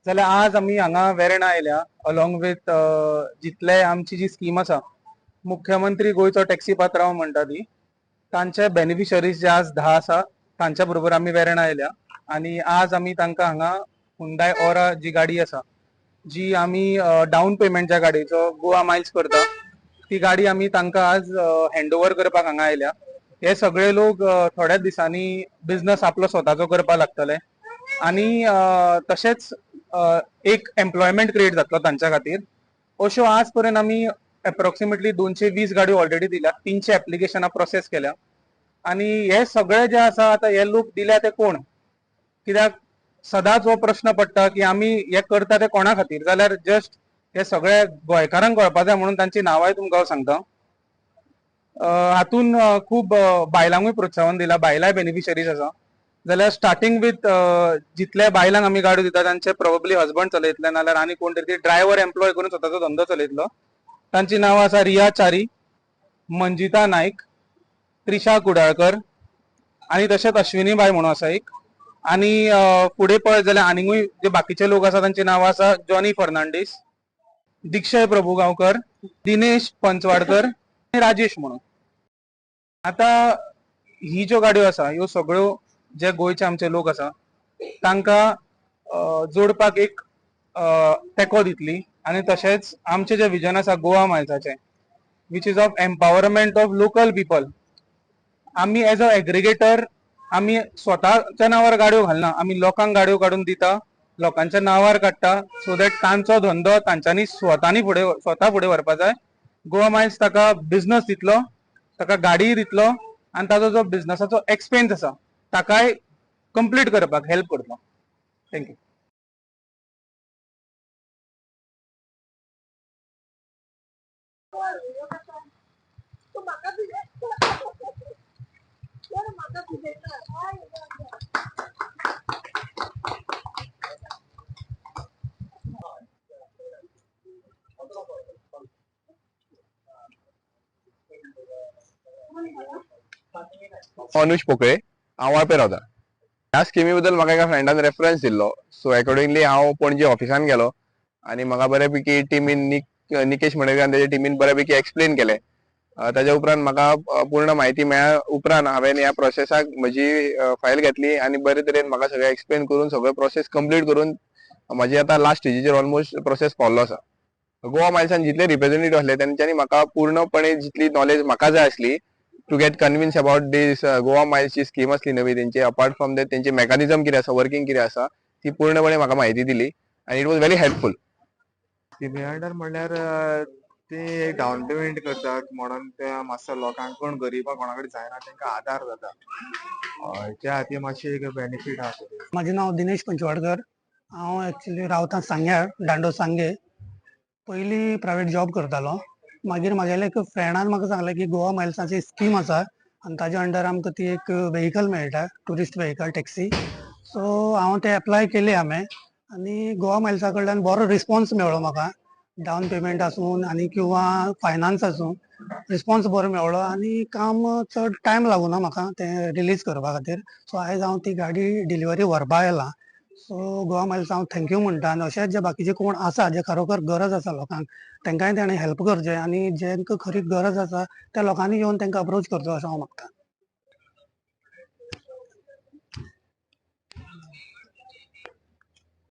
जाल्यार आज आमी हांगा वेर्णा आयल्या अलॉंग विथ जितले आमची जी स्कीम आसा मुख्यमंत्री गोंयचो टॅक्सी पात्रांव म्हणटा ती तांचे बेनिफिशरीज जे आज 10 आसा तांच्या बरोबर आमी वेर्णा आयल्या आणि आज आमी तांकां हांगा हुंडाय ऑरा जी गाडी आसा जी आमी डाऊन पेमेंट ज्या गाडयेचो गोवा मायल्स करता ती गाडी आमी तांकां आज हँडओव्हर करपाक हांगा आयल्या. हे सगळे लोक थोड्याच दिसांनी बिझनस आपलो स्वताचो करपाक लागतले आणि तशेंच एक एम्प्लॉयमेंट क्रिएट जातलो तांच्या खातीर. अश्यो आज पर्यंत आमी अप्रॉक्सिमेटली 220 गाडयो ऑलरेडी दिल्या, 300 एप्लिकेशनां प्रोसेस केल्या आणि हे सगळे जे आसा आता हे लोक दिल्या ते कोण, कित्याक सदांच हो प्रश्न पडटा की आमी हे करता ते कोणा खातीर, जाल्यार जस्ट हे सगळे गोंयकारांक कळपा जाय म्हणून तांची नांवांय तुमकां हांव सांगता. हातून खूब बायलांकूय प्रोत्साहन दिला, बायलांय बेनिफिशरीज आसा. जाल्यार स्टार्टिंग विथ जितले बायलांक आमी गाडयो दिता तांचे प्रोबेबली हजबंड चलयतले नाल्यार आनी कोण तरी ड्रायव्हर एम्प्लॉय करून स्वताचो धंदो चलयतलो. तांची नांवां आसा रिया च्यारी, मंजिता नायक, त्रिशा कुडाळकर आणि तशेंच अश्विनी बाय म्हणून आसा एक. आणि फुडें पळयत जाल्यार आनीकूय जे बाकीचे लोक आसा तांची नांवां आसा जॉनी फर्नांडीस, दिक्षय प्रभुगांवकर, दिनेश पंचवाडकर आणि राजेश म्हणून. आता ही ज्यो गाडयो आसा ह्यो सगळ्यो जे गोंयचे आमचे लोक आसा तांकां जोडपाक एक तेंको दितली आणि तशेंच आमचे जे विजन आसा गोवा मायल्साचे which is of empowerment of local people. आमी एज अ एग्रिगेटर आमी स्वताच्या नांवार गाडयो घालना, आमी लोकांक गाडयो काडून दिता, लोकांच्या नांवार काडटा सो दॅट तांचो धंदो तांच्यांनी स्वता फुडें व्हरपा जाय. गोवा मायल्स ताका बिझनस दितलो, ताका गाडीय दितलो आणि ताजो जो बिझनसाचो एक्सपेन्स आसा ताकाय कंप्लीट करपाक हेल्प करतलो. थँक्यू. अनुज पोकळे, हांव वाळपय रावता. ह्या स्किमी बद्दल म्हाका एका फ्रेंडान रेफरन्स दिल्लो, सो अकॉर्डिंगली हांव पणजे ऑफिसान गेलो आनी म्हाका बऱ्यापैकी टिमीन निकेश मणेकर आनी तेच्या टिमीन बऱ्यापैकी एक्सप्लेन केलें. ताच्या उपरांत म्हाका पूर्ण म्हायती मेळ्ळ्या उपरांत हांवें ह्या प्रोसेसाक म्हजी फायल घेतली आनी बरे तरेन म्हाका सगळें एक्सप्लेन करून सगळो प्रोसेस कंप्लीट करून म्हाजी आतां लास्ट स्टेजीचेर ऑलमोस्ट प्रोसेस पावल्लो आसा. गोवा मायल्सान जितले रिप्रेझेंटेटिव्ह आसले तेंच्यांनी म्हाका पूर्णपणे जितली नॉलेज म्हाका जाय आसली to get convince about this Goa मायल्सची स्कीम आसली नवी तेंची, अपार्ट फ्रॉम दॅट तेंचे मेकॅनिझम कितें आसा, वर्किंग कितें आसा ती पूर्णपणे म्हाका म्हायती दिली आनी इट वॉज व्हेरी हेल्पफूल. स्किमी अंडर म्हणल्यार ते डावन पेमेंट करतात म्हणून ते मातसो लोकांक कोण गरीबा कोणा कडेन जायना तांकां आदार जाता. त्या खातीर मातशें एक बेनिफीट आसा. माझे नाव दिनेश पंचवाडकर. हांव एक्चुली रावता सांग्यार, दांडो सांगे. पयलीं प्रायवेट जॉब करतालो, मागीर म्हागेले एक फ्रेंडान म्हाका सांगलें की गोवा मायल्साची स्कीम आसा आनी ताज्या अंडर आमकां ती एक व्हेहिकल मेळटा, ट्युरिस्ट व्हेहिकल टॅक्सी. सो हांव ते एप्लाय केले हांवें आनी गोवा मायल्सा कडल्यान बरो रिस्पॉन्स मेळ्ळो म्हाका. डावन पेमेंट आसून आनी किंवा फायनान्स आसून रिस्पॉन्स बरो मेळ्ळो आनी काम चड टायम लागूना म्हाका तें रिलीज करपा खातीर. सो आयज हांव ती गाडी डिलिव्हरी व्हरपा येयलां. सो गोवा मायल्स हांव थँक्यू म्हणटा आनी अशेंच जे बाकीचे कोण आसा जे खरोखर गरज आसा लोकांक तांकांय ताणें हेल्प करचें आनी जेंकां खरी गरज आसा त्या लोकांनी येवन तांकां अप्रोच करचो असो हांव मागतां.